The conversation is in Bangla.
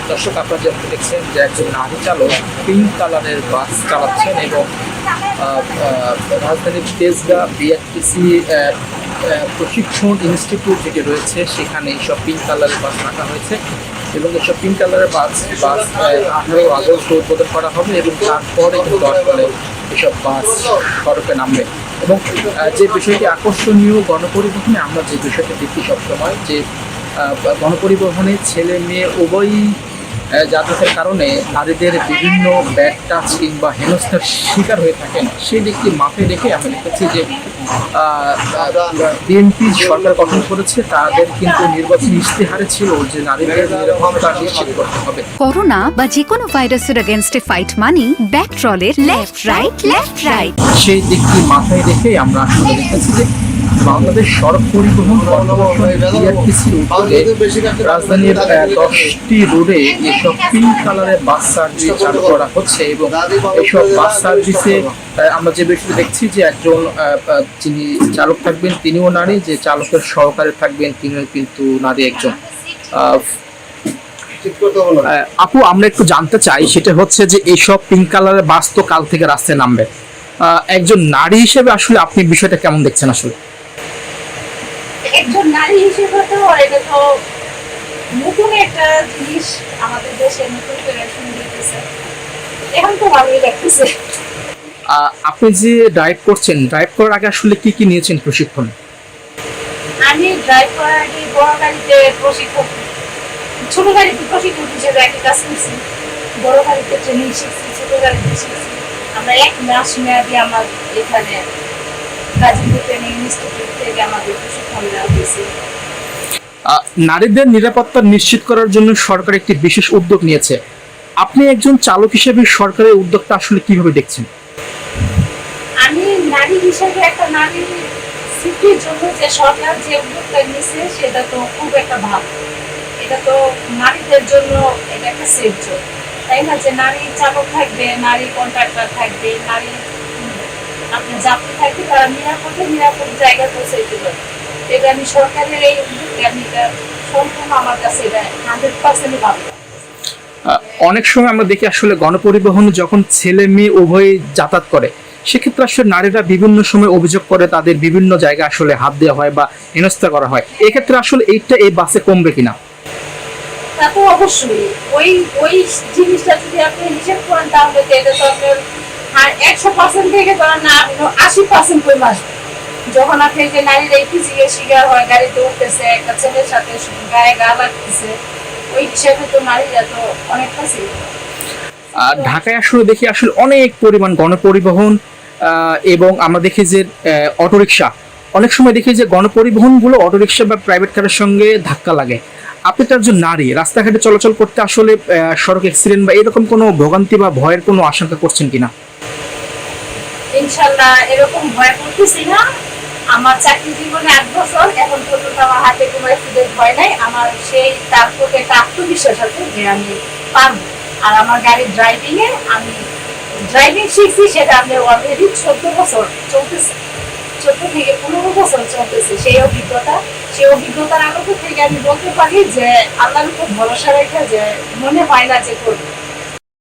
দর্শক, আপনারা যেমন দেখছেন যে একজন নারী চালক পিঙ্ক কালারের বাস চালাচ্ছেন এবং রাজধানীর তেজগাঁ বিআরটিসি প্রশিক্ষণ ইনস্টিটিউট যেটি রয়েছে সেখানে এইসব পিঙ্ক কালারের বাস রাখা হয়েছে এবং এইসব পিঙ্ক কালারের বাস 18 আগস্ট উদ্বোধন করা হবে এবং তারপরে কিন্তু আসলে এসব বাস সড়কে নামবে। এবং যে বিষয়টি আকর্ষণীয় গণপরিবহনে আমরা যে বিষয়টি দেখি সবসময় যে গণপরিবহনে ছেলে মেয়ে উভয়ই যাতায়াতের কারণে নারীদের বিভিন্ন ব্যাড টাচ কিংবা হেনস্থার শিকার হয়ে থাকেন, সেই দিকটি মাথায় রেখে আমরা দেখেছি যে বিএনপি সরকার গঠন করেছে, তাদের কিন্তু নির্বাচনী ইশতেহারে ছিল যে নারীদের নিরাপত্তা নিশ্চিত করতে হবে। করোনা বা যে কোনো ভাইরাসের এগেইনস্টে ফাইট মানি ব্যাকট্রলের লেফট রাইট। সেই দিকটি মাথায় রেখে আমরা আসলে দেখেছি যে বাংলাদেশ সড়ক পরিবহন কর্তৃপক্ষের বিআরটিসির উদ্যোগে রাজধানীর 10টি রোডে এসব পিঙ্ক কালারের বাস সার্ভিস চালু করা হচ্ছে এবং এসব বাস সার্ভিসে আমরা যে বিষয়টি দেখছি যে একজন যিনি চালক থাকবেন তিনিও নারী, যে চালকের সহকারী থাকবেন তিনিও কিন্তু নারী একজন। আপু, আমরা একটু জানতে চাই সেটা হচ্ছে যে এইসব পিঙ্ক কালারের বাস তো কাল থেকে রাস্তায় নামবে, একজন নারী হিসেবে আসলে আপনি বিষয়টা কেমন দেখছেন? আসলে একজন নারী হিসেবে তো এটা তো নতুন একটা জিনিস আমাদের দেশে নতুন করে শুরু হইতেছে, এখন তো ভালোই লাগতেছে। আপনি যে ড্রাইভ করছেন, ড্রাইভ করার আগে আসলে কি কি নিয়েছেন প্রশিক্ষণ? আমি ড্রাইভ করার আগে বড় গাড়িতে প্রশিক্ষণ, ছোট গাড়িতে প্রশিক্ষণ হিসেবে একটা কাজ করছি, বড় গাড়িতে ট্রেনিং শিখছি, ছোট গাড়িতে শিখছি। আমরা 1 মাস মেয়াদি আমার এখানে গাজীপুর ট্রেনিং ইনস্টিটিউট থেকে আমাদের প্রশিক্ষণ দেওয়া হয়েছে। নারীদের নিরাপত্তা নিশ্চিত করার জন্য সরকার একটি বিশেষ উদ্যোগ নিয়েছে, আপনি একজন চালক হিসেবে সরকারের উদ্যোগটা আসলে কিভাবে দেখছেন? আমি নারী হিসেবে একটা নারী সিটির জন্য যে সরকার যে উদ্যোগটা নিয়েছে সেটা তো খুব একটা ভালো, এটা তো নারীদের জন্য এটা একটা সেফ জোন, তাই না? যে নারী চালক থাকবে, নারী কন্ট্রাক্টর থাকবে, নারী আপনার যাত্রী থাকবে, তারা নিরাপদ জায়গায় পৌঁছাইতে পারবে। এটা আমি সরকারের এই উদ্যোগকে আমি এটা সম্পূর্ণ আমার কাছে এটা 100% ভালো। অনেক সময় আমরা দেখি আসলে গণপরিবহনে যখন ছেলে মেয়ে উভয়ই যাতায়াত করে সেক্ষেত্রে আসলে নারীরা বিভিন্ন সময় অভিযোগ করে তাদের বিভিন্ন জায়গায় আসলে হাত দেওয়া হয় বা হেনস্থা করা হয়, এক্ষেত্রে আসলে এইটা এই বাসে কমবে কিনা? তা তো অবশ্যই ওই জিনিসটা যদি আপনি হিসেব করেন তাহলে তো এটা তো আপনার 100% থেকে ধরেন না 80% কমে আসবে। যখন আপনি যে নারীরা এই ফিজিক্যাল শিকার হয়, গাড়িতে উঠতেছে, একটা ছেলের সাথে গায়ে গা লাগতেছে, ওই হিসাবে তো নারীরা তো অনেকটা ছিল। ঢাকায় আসলে দেখি আসলে অনেক পরিমাণ গণপরিবহন এবং আমরা দেখি যে অটোরিকশা, অনেক সময় দেখি যে গণপরিবহনগুলো অটোরিকশা বা প্রাইভেট কারের সঙ্গে ধাক্কা লাগে। আপনি তো একজন নারী, রাস্তাঘাটে চলাচল করতে আসলে সড়ক অ্যাক্সিডেন্ট বা এরকম কোনো ভোগান্তি বা ভয়ের কোনো আশঙ্কা করছেন কিনা? ইনশাআল্লাহ এরকম ভয় করতেছি না। আমার চাকরি জীবনে 8 বছর, এখন পর্যন্ত আমার হাতে কোনো অ্যাক্সিডেন্ট হয় নাই। আমার সেই তার প্রতি একটা আত্মবিশ্বাস আছে যে আমি পারবো। আর আমার গাড়ির আমি ড্রাইভিং শিখছি, সেটা আমি অলরেডি 14 বছর চলতেছে, 14 থেকে 15 বছর চলতেছে। সেই অভিজ্ঞতার আলোকে থেকে আমি বলতে পারি যে আল্লাহর উপর ভরসা রেখে যে মনে হয় না যে করবো।